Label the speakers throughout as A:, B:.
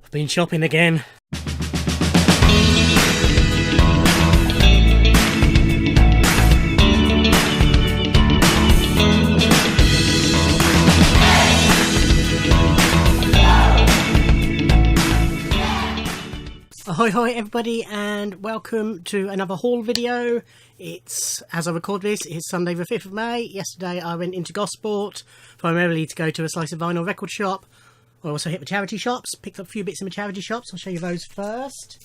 A: I've been shopping again. Ahoy hoy everybody, and welcome to another haul video. It's, as I record this, it's Sunday the 5th of May. Yesterday I went into Gosport primarily to go to a Slice of Vinyl record shop. I also hit the charity shops, picked up a few bits in the charity shops. I'll show you those first.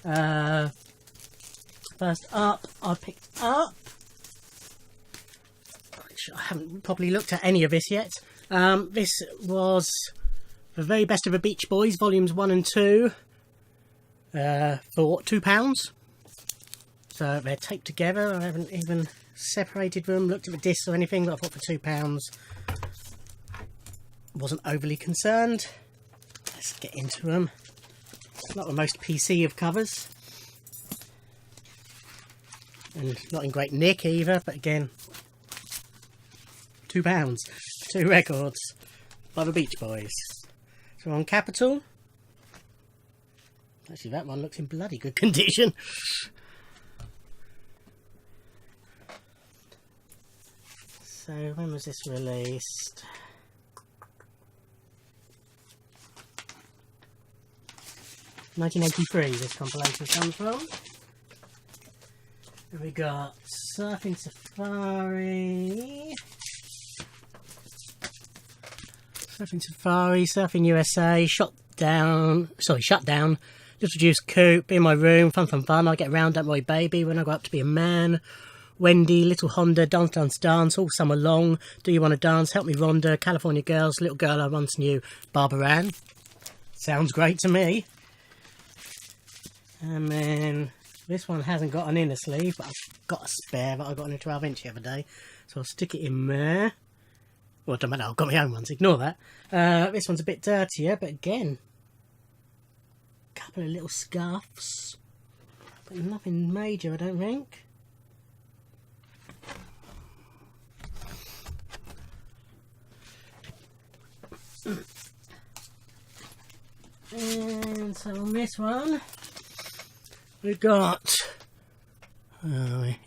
A: First up, I picked up, I haven't properly looked at any of this yet. This was The Very Best of the Beach Boys, volumes 1 and 2. For £2. So they're taped together. I haven't even separated them, looked at the discs or anything, but I thought for £2 wasn't overly concerned. Let's get into them. It's not the most PC of covers, and not in great nick either, but again, £2, 2 records by the Beach Boys. So on Capitol. Actually, that one looks in bloody good condition. So, when was this released? (1983) this compilation comes from. And we got Surfing Safari, Surfing USA, Shut Down, Little Juice Coupe, In My Room, Fun, I Get Around, Don't Worry Baby, When I Grow Up to Be a Man, Wendy, Little Honda, Dance, All Summer Long, Do You Want to Dance, Help Me Rhonda, California Girls, Little Girl I Once Knew, Barbara Ann. Sounds great to me. And then this one hasn't got an inner sleeve, but I've got a spare that I got in a 12-inch the other day, so I'll stick it in there. Well, it doesn't matter, I've got my own ones, ignore that. This one's a bit dirtier, but again, couple of little scuffs, but nothing major, I don't think. And so on this one, we've got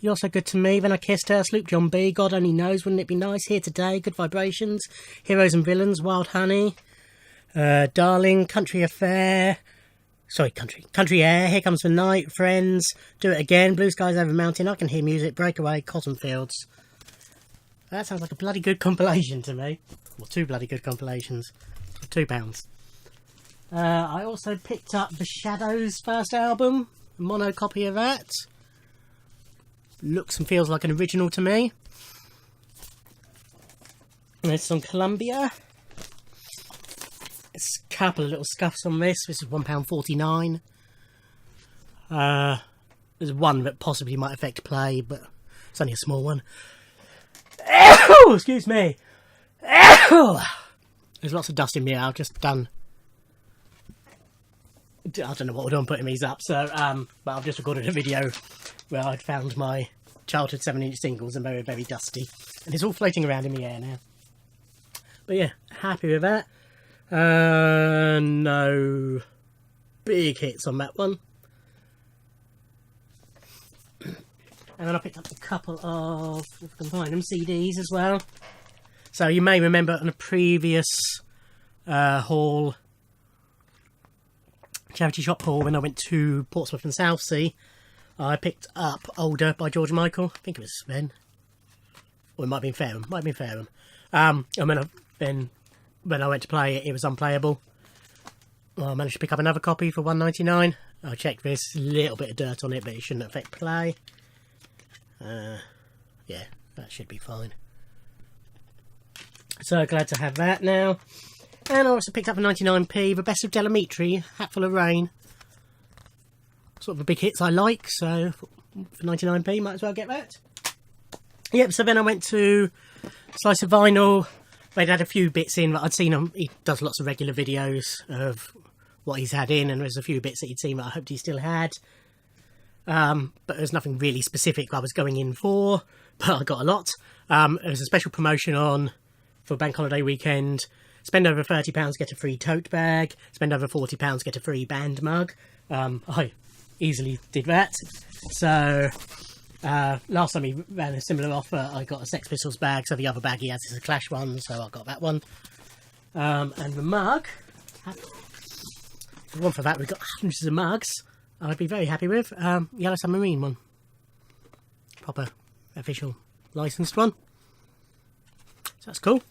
A: You're So Good to Me, Then I Kissed Her, Sloop John B, God Only Knows, Wouldn't It Be Nice, Here Today, Good Vibrations, Heroes and Villains, Wild Honey, Darling, Country Affair, Country Air, Here Comes the Night, Friends, Do It Again, Blue Skies Over Mountain, I Can Hear Music, Breakaway, Cotton Fields. That sounds like a bloody good compilation to me. Well, 2 bloody good compilations for £2. I also picked up The Shadows' first album, a mono copy of that. Looks and feels like an original to me. And it's on Columbia. There's a couple of little scuffs on this. This is £1.49. There's one that possibly might affect play, but it's only a small one. Oh, excuse me. There's lots of dust in me. I've just done. I don't know what I'm putting these up. So, but I've just recorded a video where I'd found my childhood 7-inch singles and very, very dusty, and it's all floating around in the air now. But yeah, happy with that. No big hits on that one. And then I picked up a couple of, if I can find them, CDs as well. So you may remember on a previous haul, charity shop haul, when I went to Portsmouth and Southsea, I picked up Older by George Michael. I think it was Sven. Or it might have been Fairham. And then when I went to play it, it was unplayable. Well, I managed to pick up another copy for £1.99. I checked this, a little bit of dirt on it, but it shouldn't affect play. Yeah, that should be fine. So glad to have that now. And I also picked up a 99p, The Best of Delamitri, Hatful of Rain. Sort of the big hits I like, so for 99p, might as well get that. Yep, so then I went to Slice of Vinyl. They'd had a few bits in that I'd seen him. He does lots of regular videos of what he's had in, and there's a few bits that he'd seen that I hoped he still had. But there's nothing really specific I was going in for, but I got a lot. There was a special promotion on for Bank Holiday weekend. spend over £30, get a free tote bag. Spend over £40, get a free band mug. I easily did that. So last time he ran a similar offer, I got a Sex Pistols bag. So the other bag he has is a Clash one, so I got that one. And the mug, the one for that, we've got hundreds of mugs. I'd be very happy with Yellow Submarine one, proper official licensed one. So that's cool.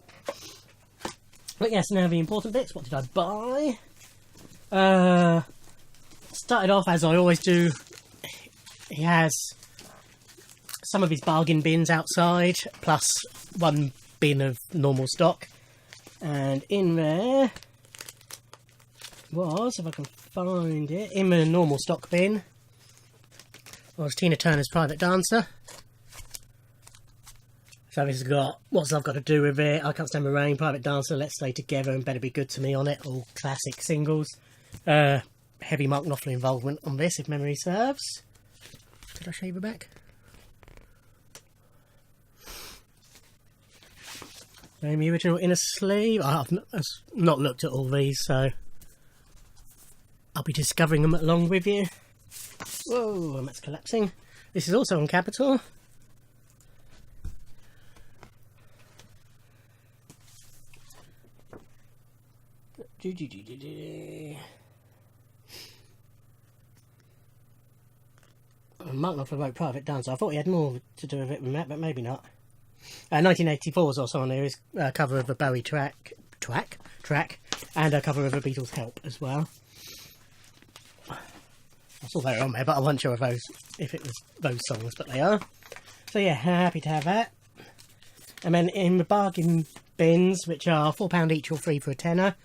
A: But yes, now the important bits. What did I buy? Started off as I always do. He has some of his bargain bins outside, plus one bin of normal stock. And in there was, if I can find it, in the normal stock bin was Tina Turner's Private Dancer. So this has got What's Love Got to Do with It, I Can't Stand the Rain, Private Dancer, Let's Stay Together and Better Be Good to Me on it, all classic singles. Heavy Mark Knopfler involvement on this, if memory serves. Did I shave her back? And the original inner sleeve. I've not looked at all these, so I'll be discovering them along with you. Whoa, and that's collapsing. This is also on Capital. Mark Knopfler wrote Private Dancer. I thought he had more to do with it than that, but maybe not. 1984 is also on here. Is a cover of a Bowie track, and a cover of a Beatles Help as well. I saw they were on there, but I wasn't sure if it was those songs, but they are. So yeah, happy to have that. And then in the bargain bins, which are £4 each or free for a tenner,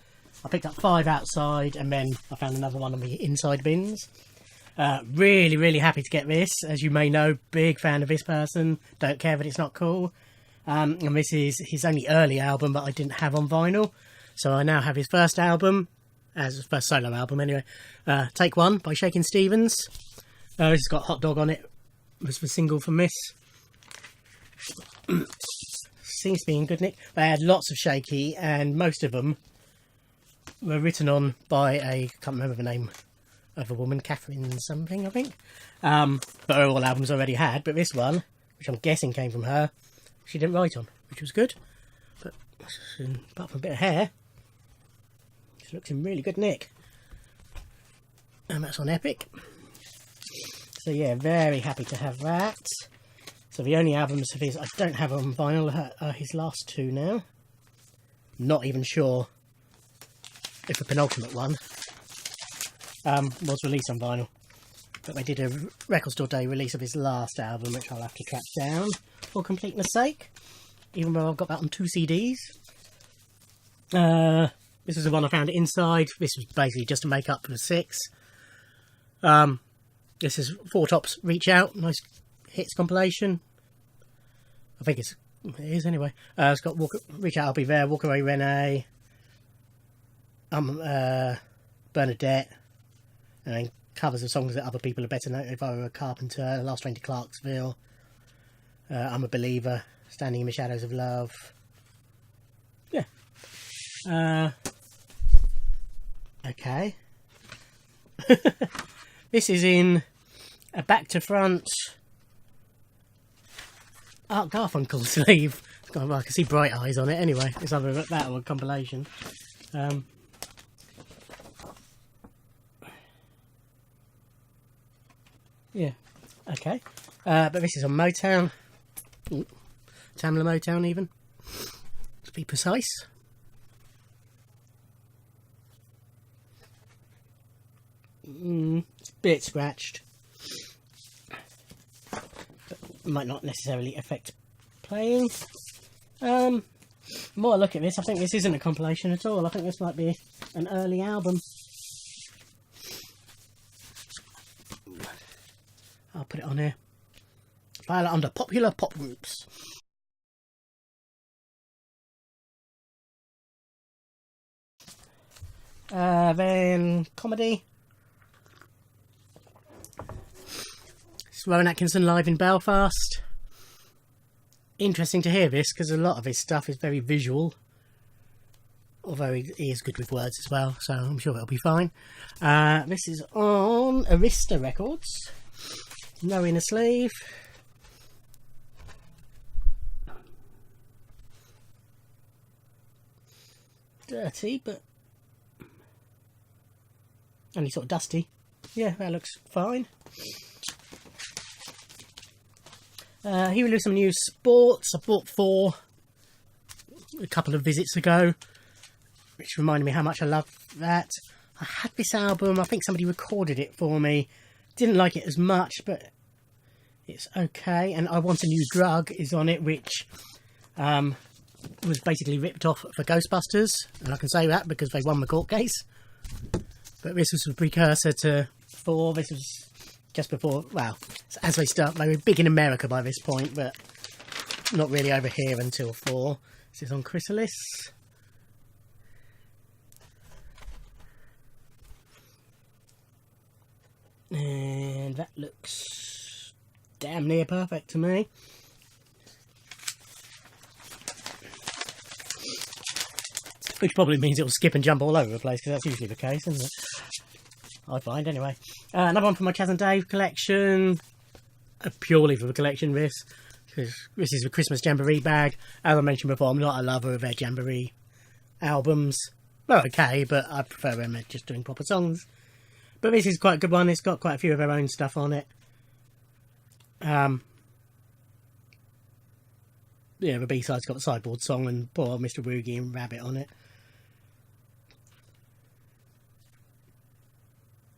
A: I picked up 5 outside, and then I found another one on the inside bins. Really, really happy to get this. As you may know, big fan of this person. Don't care that it's not cool. And this is his only early album that I didn't have on vinyl. So I now have his first album, as his first solo album anyway. Take One by Shakin' Stevens. This has got Hot Dog on it. This was the single from this. Seems to be in good nick. They had lots of Shaky, and most of them were written on by I can't remember the name of a woman, Catherine something, I think. But all albums already had, but this one, which I'm guessing came from her, she didn't write on, which was good. But apart from a bit of hair, she looks in really good nick. And that's on Epic. So yeah, very happy to have that. So the only albums of his I don't have on vinyl are his last 2 now. Not even sure if the penultimate one was released on vinyl, but they did a Record Store Day release of his last album, which I'll have to track down for completeness sake, even though I've got that on 2 CDs. This is the one I found inside. This was basically just to make up for the 6. This is Four Tops Reach Out, nice hits compilation. I think it is anyway. It's got Reach Out, I'll Be There, Walk Away Renee, Bernadette, and then covers of songs that other people are better known. If I Were a Carpenter, Last Train to Clarksville, I'm a Believer, Standing in the Shadows of Love. Yeah. Okay. This is in a back to front Art Garfunkel sleeve. I can see Bright Eyes on it anyway. It's either that or a compilation. Yeah, okay. But this is on Motown. Ooh. Tamla Motown even, to be precise. It's a bit scratched. But might not necessarily affect playing. The more I look at this, I think this isn't a compilation at all. I think this might be an early album. I'll put it on here. File it under popular pop groups. Then comedy. It's Rowan Atkinson live in Belfast. Interesting to hear this because a lot of his stuff is very visual. although he is good with words as well, so I'm sure it'll be fine. This is on Arista Records. No inner sleeve. Dirty, but only sort of dusty. Yeah, that looks fine. Here we do some new sports. I bought 4 a couple of visits ago, which reminded me how much I love that. I had this album, I think somebody recorded it for me. Didn't like it as much, but it's okay. And I Want a New Drug is on it, which was basically ripped off for Ghostbusters. And I can say that because they won the court case. But this was the precursor to 4. This was just before, well, as they start, they were big in America by this point, but not really over here until 4. This is on Chrysalis. And that looks damn near perfect to me. Which probably means it'll skip and jump all over the place, because that's usually the case, isn't it? I find, anyway. Another one from my Chaz and Dave collection. Purely for the collection, this. Because this is the Christmas Jamboree bag. As I mentioned before, I'm not a lover of their Jamboree albums. They're okay, but I prefer them at just doing proper songs. But this is quite a good one. It's got quite a few of their own stuff on it. Yeah, the B-side's got the Sideboard song and poor old Mr. Woogie and Rabbit on it.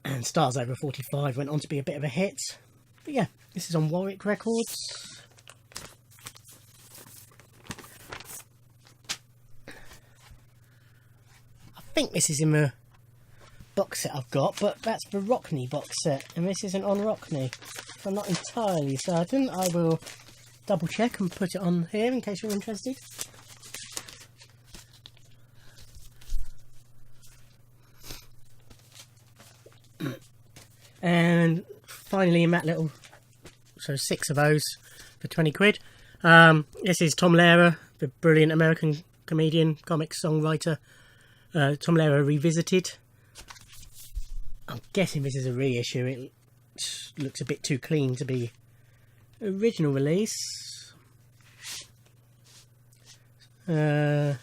A: And Stars Over 45 went on to be a bit of a hit. But yeah, this is on Warwick Records. I think this is in the box set I've got, but that's the Rockney box set, and this isn't on Rockney. If I'm not entirely certain, I will double check and put it on here in case you're interested. And finally in that little, so 6 of those for 20 quid. This is Tom Lehrer, the brilliant American comedian, comic songwriter. Tom Lehrer Revisited. I'm guessing this is a reissue. It looks a bit too clean to be original release. Songs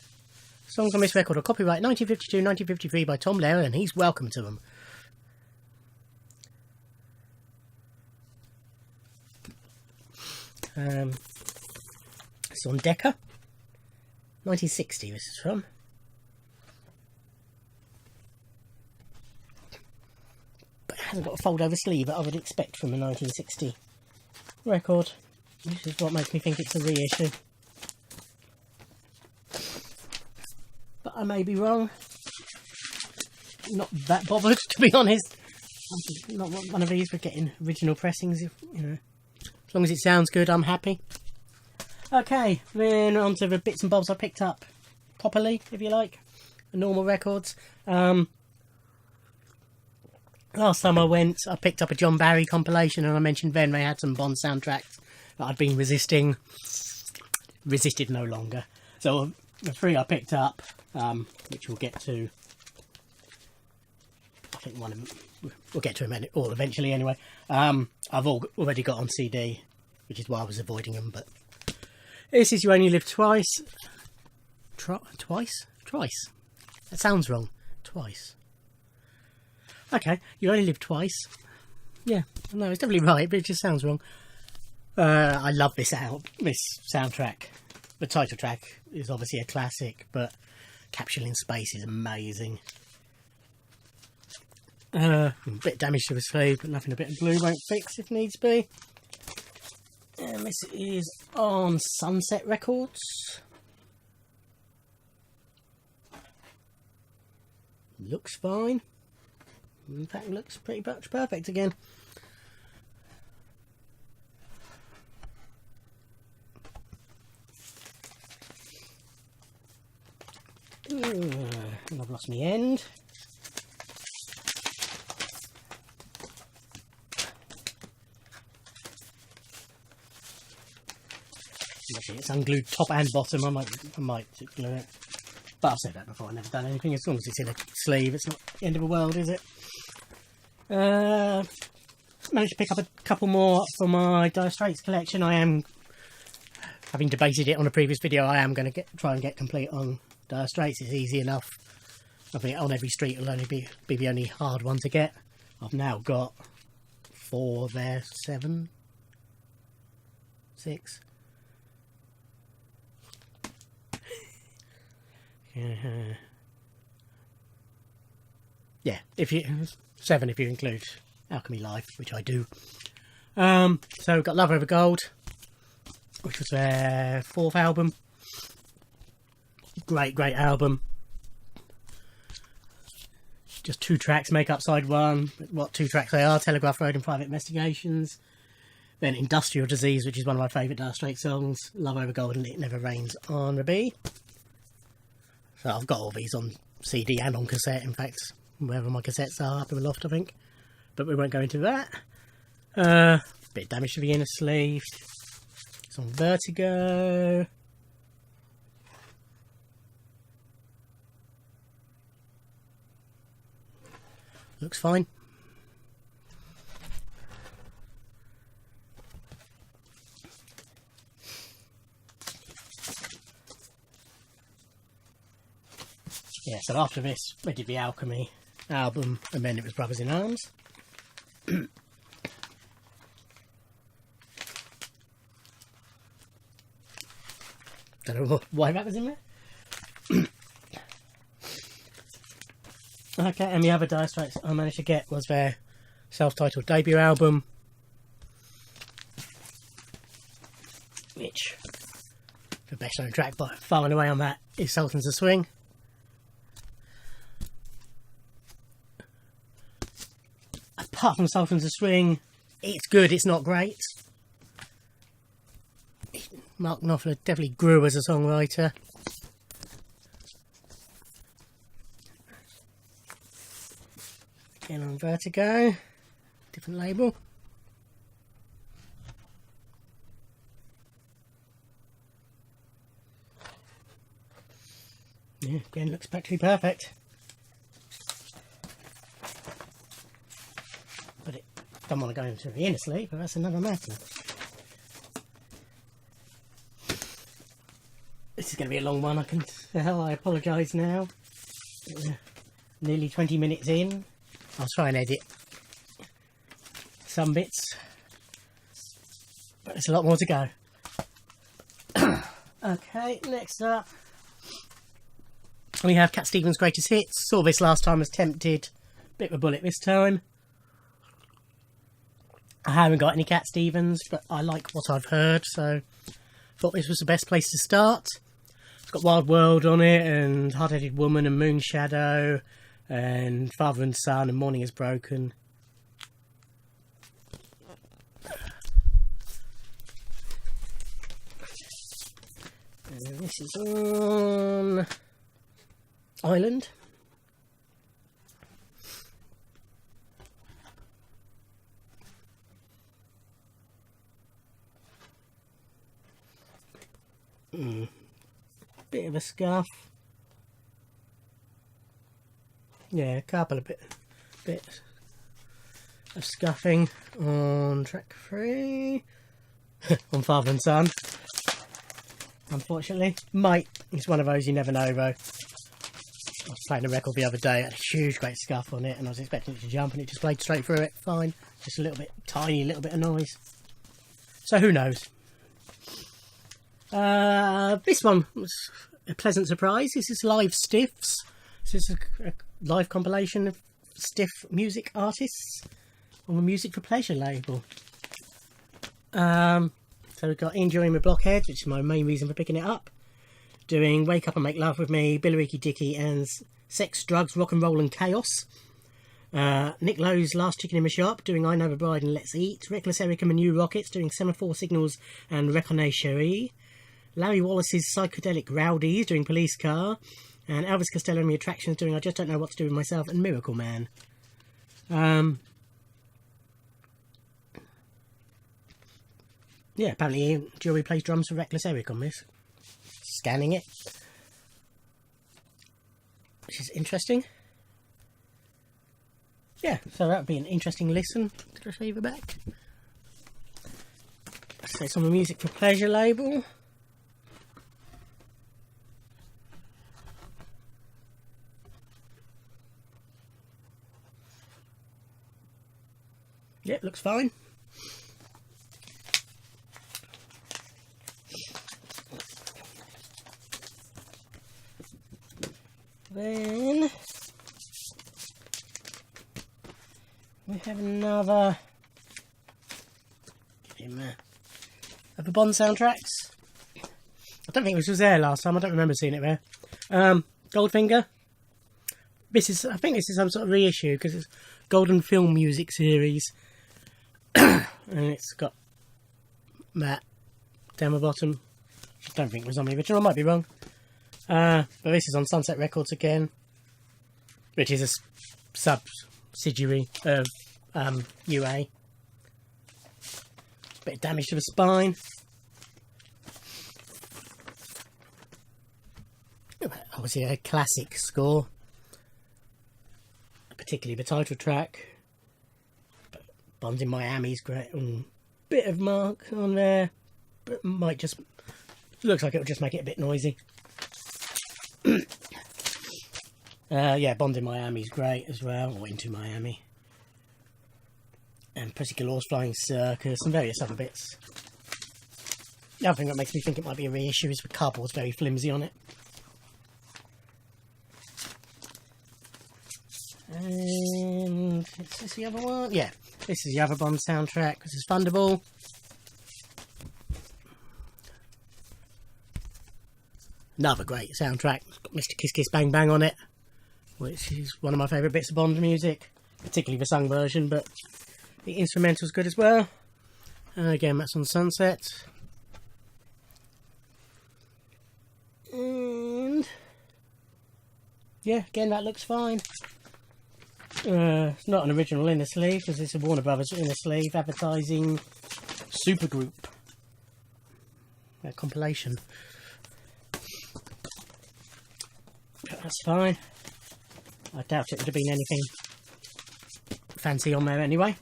A: on this record are copyright 1952-1953 by Tom Lehrer, and he's welcome to them. It's on Decca. 1960 this is from. But it hasn't got a fold over sleeve that I would expect from a 1960 record. This is what makes me think it's a reissue. But I may be wrong. Not that bothered, to be honest. I'm not one of these for getting original pressings, if, you know. As long as it sounds good, I'm happy. Okay, then on to the bits and bobs I picked up properly, if you like. The normal records. Last time I went, I picked up a John Barry compilation, and I mentioned then they had some Bond soundtracks that I'd been resisting. Resisted no longer. So the 3 I picked up, which we'll get to. I think one of them, we'll get to them all eventually anyway. I've already got on CD, which is why I was avoiding them. But this is You Only Live Twice. Twice? That sounds wrong. Twice. Okay, You Only Live Twice. Yeah, no, it's definitely right, but it just sounds wrong. I love this soundtrack. The title track is obviously a classic, but Capsule in Space is amazing. A bit of damage to the sleeve, but nothing a bit of glue won't fix if needs be. And this is on Sunset Records. Looks fine. In fact, looks pretty much perfect again. And I've lost my end. Actually, it's unglued top and bottom. I might glue it. But I've said that before, I've never done anything. As long as it's in a sleeve, it's not the end of the world, is it? Managed to pick up a couple more for my Dire Straits collection. I am, having debated it on a previous video, I am going to try and get complete on Dire Straits. It's easy enough. I think on every street it'll only be the only hard one to get. I've now got 4 there, 7, 6. Yeah, 7 if you include Alchemy Live, which I do. So we've got Love Over Gold, which was their 4th album. Great album. Just 2 tracks make up side 1. What 2 tracks they are: Telegraph Road and Private Investigations. Then Industrial Disease, which is one of my favourite Dire Straits songs. Love Over Gold and It Never Rains on the B. So I've got all these on CD and on cassette, in fact, wherever my cassettes are, up in the loft, I think. But we won't go into that. Bit of damage to the inner sleeve. It's on Vertigo. Looks fine. Yeah, so after this, we did the Alchemy album, and then it was Brothers in Arms. Don't know why that was in there. Okay, and the other Dire Straits I managed to get was their self-titled debut album, which, the best known track by far and away on that is Sultans of Swing. Apart from Sultans of Swing, it's good, it's not great. Mark Knopfler definitely grew as a songwriter. Again on Vertigo, different label. Yeah, again looks practically perfect. But it don't want to go into the inner sleeve, but that's another matter. This is going to be a long one, I can tell. I apologise now. Nearly 20 minutes in. I'll try and edit some bits, but there's a lot more to go. Okay, next up we have Cat Stevens' Greatest Hits. Saw this last time as Tempted. Bit of a bullet this time. I haven't got any Cat Stevens, but I like what I've heard, so thought this was the best place to start. It's got Wild World on it, and Hard-Headed Woman, and Moon Shadow, and Father and Son, and Morning is Broken. And this is on Island. Bit of a scuff. Yeah, a couple of bits of scuffing on track 3 on Father and Son. Unfortunately, it's one of those you never know though. I was playing a record the other day, it had a huge great scuff on it, and I was expecting it to jump, and it just played straight through it. Fine, just a little bit, tiny little bit of noise. So who knows? This one was a pleasant surprise. This is Live Stiffs. This is a live compilation of stiff music artists on the Music for Pleasure label. So we've got Enjoying the Blockheads, which is my main reason for picking it up. Doing Wake Up and Make Love with Me, Billericay Dicky and Sex, Drugs, Rock and Roll and Chaos. Nick Lowe's Last Chicken in the Shop, doing I Know the Bride and Let's Eat. Reckless Eric and the New Rockets, doing Semaphore Signals and Reconnaît Cherie. Larry Wallace's Psychedelic Rowdies, doing Police Car. And Elvis Costello and the Attractions, doing I Just Don't Know What to Do with Myself and Miracle Man. Yeah, apparently Jury plays drums for Reckless Eric on this. Scanning it. which is interesting. Yeah, so that would be an interesting listen. Did I show you the back? So it's on the Music for Pleasure label. Yeah, looks fine. Then we have another of the Bond soundtracks. I don't think this was there last time. I don't remember seeing it there. Goldfinger. I think this is some sort of reissue because it's Golden Film Music Series, and it's got that down the bottom. I don't think it was on the original. I might be wrong. But this is on Sunset Records again, which is a subsidiary of UA. Bit of damage to the spine. Obviously a classic score, particularly the title track. But Bond in Miami's great. Bit of mark on there, but might just looks like it'll just make it a bit noisy. Yeah, Bond in Miami's great as well, or Into Miami. And Pretty Gallore's Flying Circus and various other bits. The other thing that makes me think it might be a reissue is the cardboard's very flimsy on it. And is this the other one? Yeah, this is the other Bond soundtrack. This is Thunderball. Another great soundtrack. It's got Mr. Kiss Kiss Bang Bang on it, which is one of my favourite bits of Bond music, particularly the sung version, but the instrumental's good as well. Again, that's on Sunset. And yeah, again, that looks fine. It's not an original inner sleeve because it's a Warner Brothers inner sleeve advertising supergroup compilation. But that's fine. I doubt it would have been anything fancy on there anyway.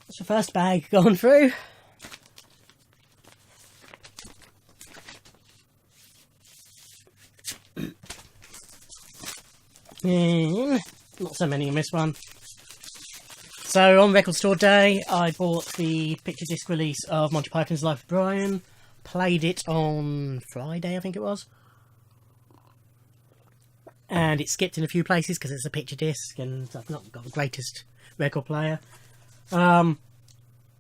A: That's the first bag gone through. Not so many in this one. So on Record Store Day, I bought the picture disc release of Monty Python's Life of Brian. Played it on Friday, I think it was. And it skipped in a few places because it's a picture disc and I've not got the greatest record player. And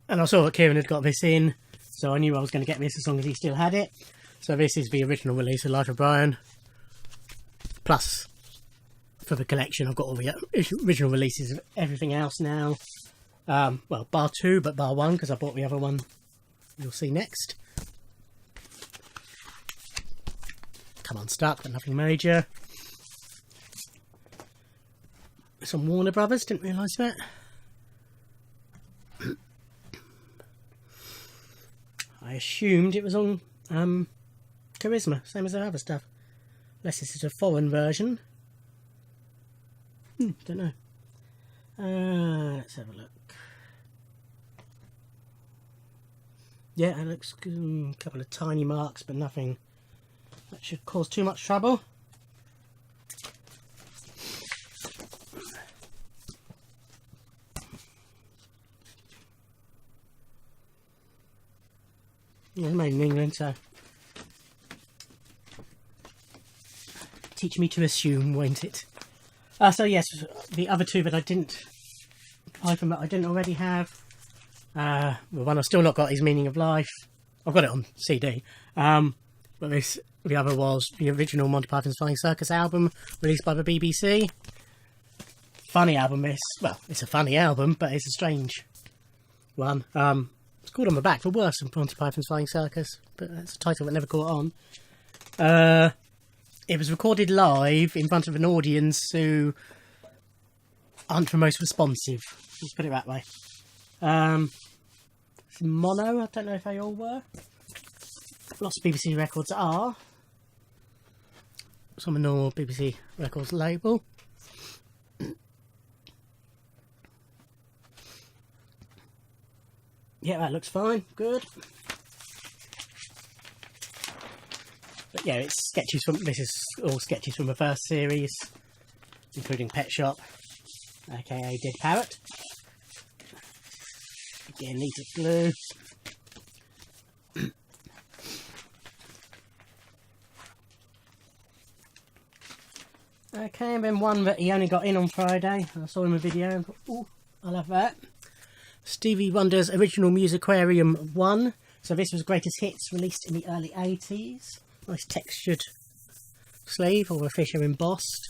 A: I saw that Kieran had got this in, so I knew I was going to get this as long as he still had it. So this is the original release of Life of Brian. Plus, for the collection, I've got all the original releases of everything else now. Well, bar 2, but bar 1, because I bought the other one you'll see next. Come Unstuck, but nothing major. It's on Warner Brothers, didn't realise that. I assumed it was on Charisma, same as their other stuff. Unless this is a foreign version. Don't know. Let's have a look. Yeah, it looks good. A couple of tiny marks, but nothing that should cause too much trouble. Yeah, made in England, so teach me to assume, won't it? So yes, the other two that I didn't already have. The one I've still not got is Meaning of Life. I've got it on CD. But the other was the original Monty Python's Flying Circus album released by the BBC. Funny album, this. Well, it's a funny album, but it's a strange one. It's called on the back, The Worst of Monty Python's Flying Circus, but that's a title that never caught on. It was recorded live in front of an audience who aren't the most responsive. Let's put it that way. It's mono, I don't know if they all were. Lots of BBC records are. It's on the normal BBC Records label. Yeah, that looks fine. Good. But yeah, it's sketches from. This is all sketches from the first series, including Pet Shop, aka Dead Parrot. Again, needs of glue. Okay, and then one that he only got in on Friday. I saw him in a video and thought, ooh, I'll have that. Stevie Wonder's Original Musicarium 1. So this was Greatest Hits, released in the early 80s. Nice textured sleeve, or a Fisher embossed.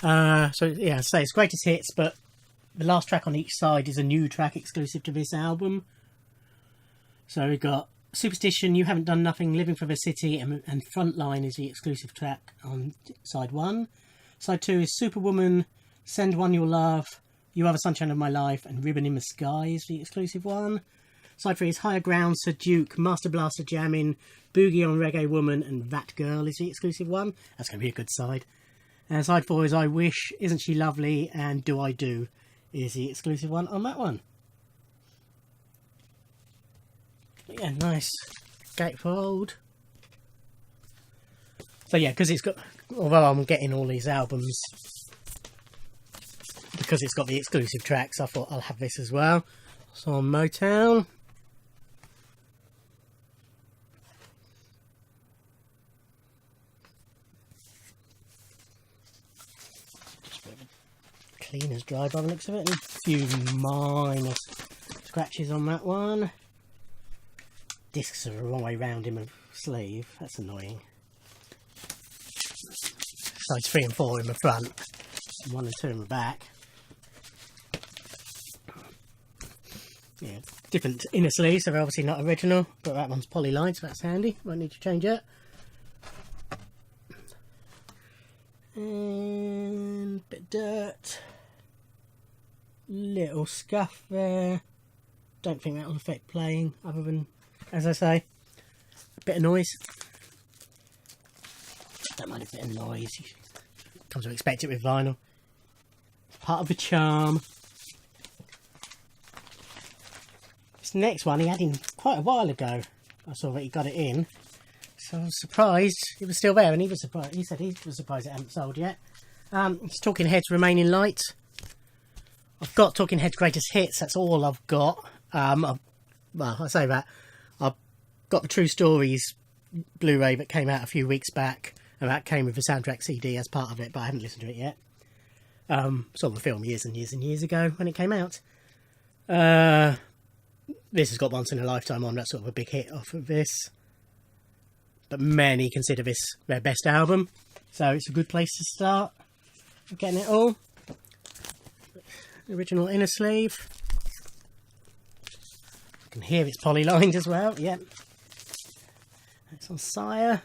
A: So yeah, so it's Greatest Hits, but the last track on each side is a new track exclusive to this album. So we've got Superstition, You Haven't Done Nothing, Living for the City, and Frontline is the exclusive track on side 1. Side 2 is Superwoman, Send One Your Love, You Are the Sunshine of My Life, and Ribbon in the Sky is the exclusive one. Side 3 is Higher Ground, Sir Duke, Master Blaster Jammin', Boogie on Reggae Woman, and That Girl is the exclusive one. That's going to be a good side. And side 4 is I Wish, Isn't She Lovely, and Do I Do is the exclusive one on that one. Yeah, nice gatefold. So yeah, because it's got, although I'm getting all these albums, because it's got the exclusive tracks, I thought I'll have this as well. So on Motown. Just a bit of a cleaner's dry by the looks of it, and a few minor scratches on that one. Discs are the wrong way round in the sleeve, that's annoying. Sides 3 and 4 in the front, and 1 and 2 in the back. Yeah, different inner sleeves, so they're obviously not original, but that one's polylined, so that's handy. Won't need to change it. And bit of dirt. Little scuff there. Don't think that will affect playing, other than, as I say, a bit of noise. Don't mind a bit of noise. Come to expect it with vinyl. Part of the charm. This next one he had in quite a while ago. I saw that he got it in, so I was surprised it was still there, and he was surprised. He said he was surprised it hadn't sold yet. It's Talking Heads Remaining Light. I've got Talking Heads Greatest Hits. That's all I've got. Well, I say that I've got the True Stories Blu-ray that came out a few weeks back, and that came with the soundtrack CD as part of it, but I haven't listened to it yet. Saw the film years and years and years ago when it came out. This has got Once in a Lifetime on. That's sort of a big hit off of this, but many consider this their best album, so it's a good place to start getting it all. Original inner sleeve. You can hear it's polylined as well. Yep. That's on Sire.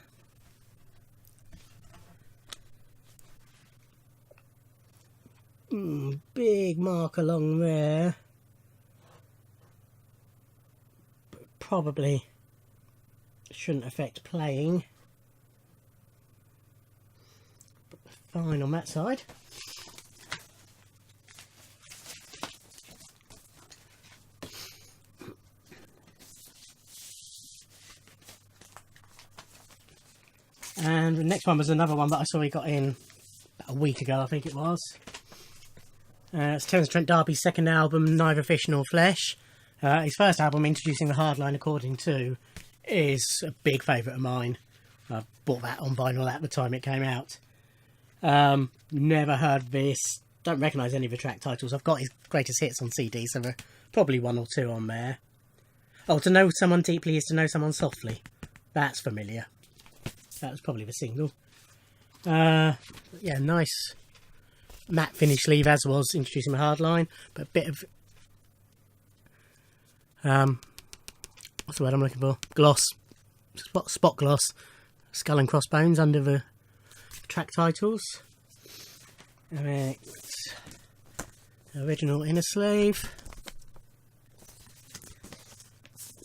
A: Big mark along there. But probably shouldn't affect playing. But fine on that side. And the next one was another one that I saw he got in about a week ago, I think it was. It's Terence Trent D'Arby's second album, Neither Fish Nor Flesh. His first album, Introducing the Hardline According To, is a big favourite of mine. I bought that on vinyl at the time it came out. Never heard this. Don't recognise any of the track titles. I've got his greatest hits on CD, so there are probably 1 or 2 on there. Oh, To Know Someone Deeply is to Know Someone Softly. That's familiar. That was probably the single. Yeah, nice matte finish sleeve, as was Introducing the Hardline, but a bit of what's the word I'm looking for? Gloss, spot gloss, skull and crossbones under the track titles. Alright, original inner sleeve.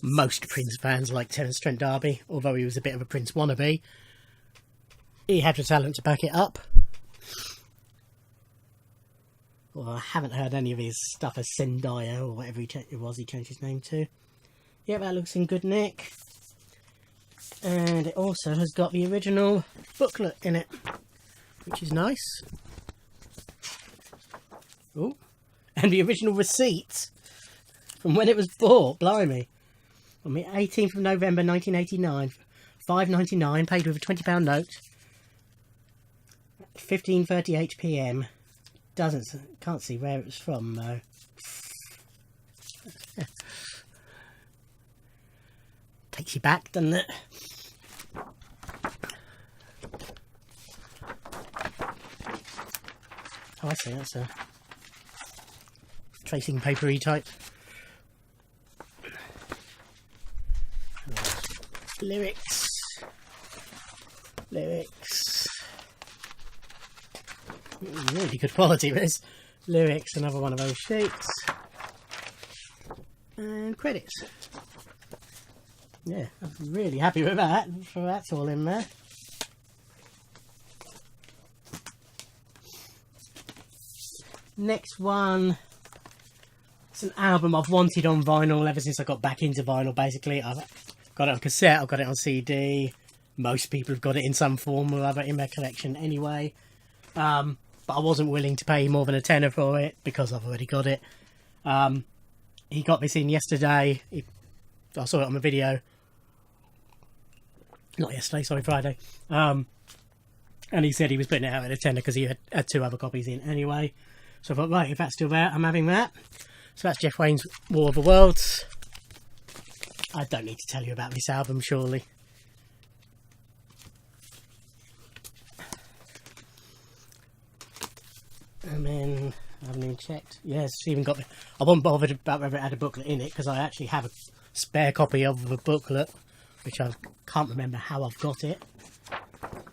A: Most Prince fans like Terence Trent D'Arby, although he was a bit of a Prince wannabe. he had the talent to back it up. Well, I haven't heard any of his stuff as Zendaya or whatever he changed his name to. Yeah, that looks in good nick. And it also has got the original booklet in it, which is nice. Oh, and the original receipt from when it was bought, blimey. On the 18th of November 1989, £5.99, paid with a £20 note. 15:38 PM. Can't see where it was from though. Takes you back, doesn't it? Oh, I see, that's a tracing papery type. Lyrics. Really good quality this. Lyrics, another one of those sheets. And credits. Yeah, I'm really happy with that. So that's all in there. Next one. It's an album I've wanted on vinyl ever since I got back into vinyl, basically. I've got it on cassette, I've got it on CD. Most people have got it in some form or other in their collection anyway. But I wasn't willing to pay more than a tenner for it because I've already got it. He got this in yesterday. I saw it on the video. Not yesterday, sorry, Friday. And he said he was putting it out at a tenner because he had 2 other copies in anyway. So I thought, right, if that's still there, I'm having that. So that's Jeff Wayne's War of the Worlds. I don't need to tell you about this album, surely. And then, I haven't even checked. Yes, it's even got... I wasn't bothered about whether it had a booklet in it, because I actually have a spare copy of the booklet, which I can't remember how I've got it.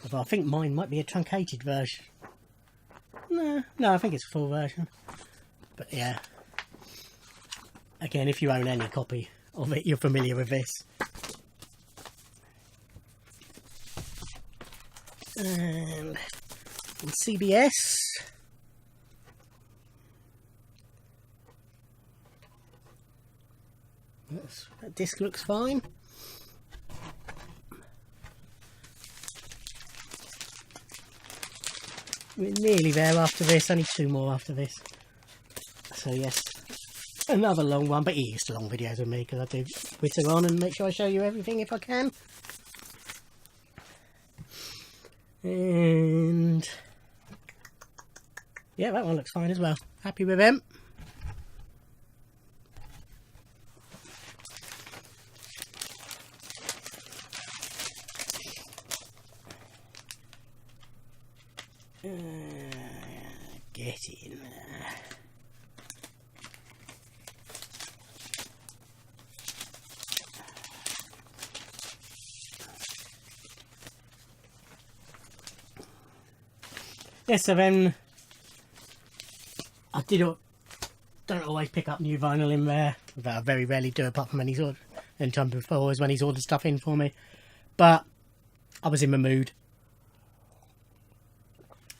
A: Although I think mine might be a truncated version. No, I think it's a full version. But yeah. Again, if you own any copy of it, you're familiar with this. And on CBS... That disc looks fine. We're nearly there after this, only 2 more after this. So yes, another long one, but you're used to long videos with me because I do whitter on and make sure I show you everything if I can. And yeah, that one looks fine as well. Happy with them. Get in there. Yeah, so then I don't always pick up new vinyl in there. That I very rarely do, apart from when he's ordered. And time before is when he's ordered stuff in for me. But I was in the mood.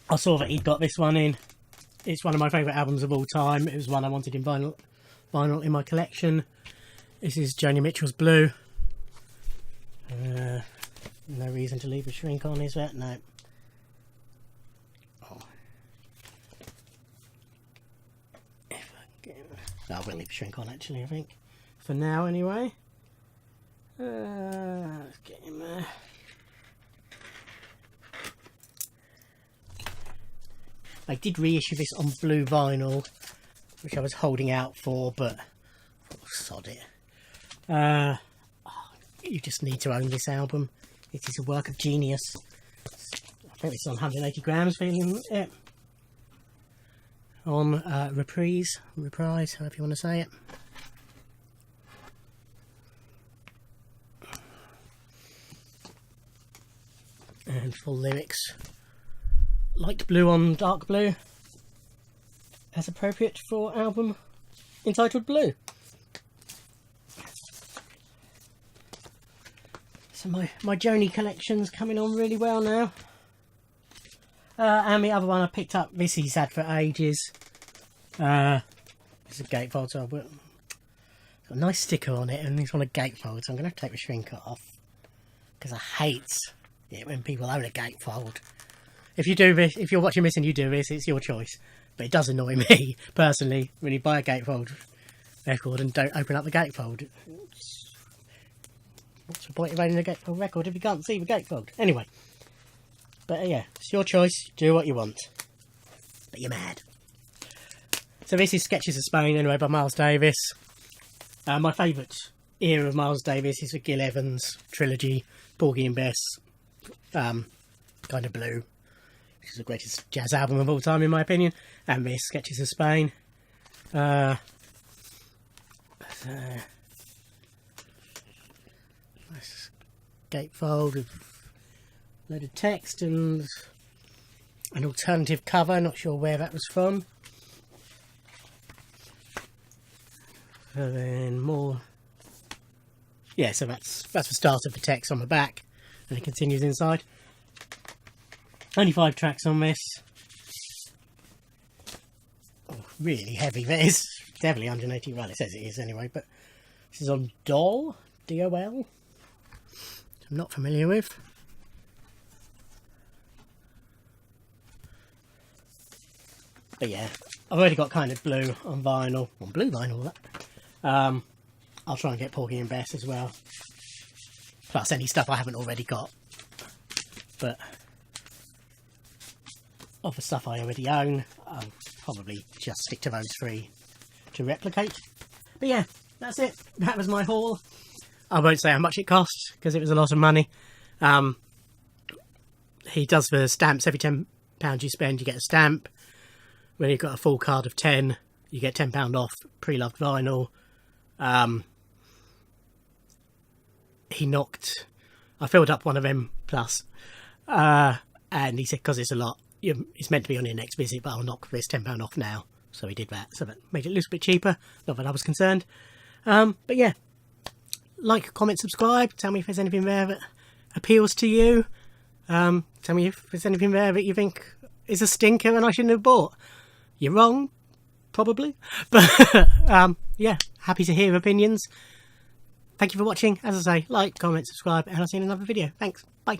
A: I saw that he'd got this one in. It's one of my favourite albums of all time. It was one I wanted in vinyl in my collection. This is Joni Mitchell's Blue. No reason to leave a shrink on, is there? No. Oh. No, I will leave a shrink on actually, I think. For now anyway. Let's get him there. I did reissue this on blue vinyl, which I was holding out for, but oh, sod it. You just need to own this album. It is a work of genius. I think it's on 180 grams, feeling it. On reprise, however you want to say it. And full lyrics. Light blue on dark blue, as appropriate for album entitled Blue. So my Joni collection's coming on really well now. And the other one I picked up, this he's had for ages. It's a gatefold, so I've got a nice sticker on it, and it's on a gatefold, so I'm going to have to take the shrink off. Because I hate it when people own a gatefold. If you do this, if you're watching this and you do this, it's your choice. But it does annoy me, personally, when you buy a gatefold record and don't open up the gatefold. What's the point of owning a gatefold record if you can't see the gatefold? Anyway. But yeah, it's your choice. Do what you want. But you're mad. So this is Sketches of Spain, anyway, by Miles Davis. My favourite era of Miles Davis is the Gil Evans trilogy, Porgy and Bess, Kind of Blue, which is the greatest jazz album of all time in my opinion, and this, Sketches of Spain. Nice gatefold with a load of text and an alternative cover, not sure where that was from. And then more. Yeah, so that's the start of the text on the back, and it continues inside. Only 5 tracks on this. Oh, really heavy. That is definitely 180. Well, it says it is anyway, but this is on Dol, D-O-L. I'm not familiar with. But yeah, I've already got Kind of Blue on vinyl, on blue vinyl. That. I'll try and get Porgy and Bess as well. Plus any stuff I haven't already got. But of the stuff I already own, I'll probably just stick to those 3 to replicate. But yeah, that's it. That was my haul. I won't say how much it cost because it was a lot of money. He does the stamps. Every £10 you spend, you get a stamp. When you've got a full card of 10, you get £10 off pre-loved vinyl. He knocked... I filled up one of them plus. And he said, because it's a lot, it's meant to be on your next visit, but I'll knock this £10 off now. So he did that. So that made it a little bit cheaper. Not that I was concerned. But yeah. Like, comment, subscribe. Tell me if there's anything there that appeals to you. Tell me if there's anything there that you think is a stinker and I shouldn't have bought. You're wrong, probably. But yeah, happy to hear opinions. Thank you for watching. As I say, like, comment, subscribe, and I'll see you in another video. Thanks. Bye.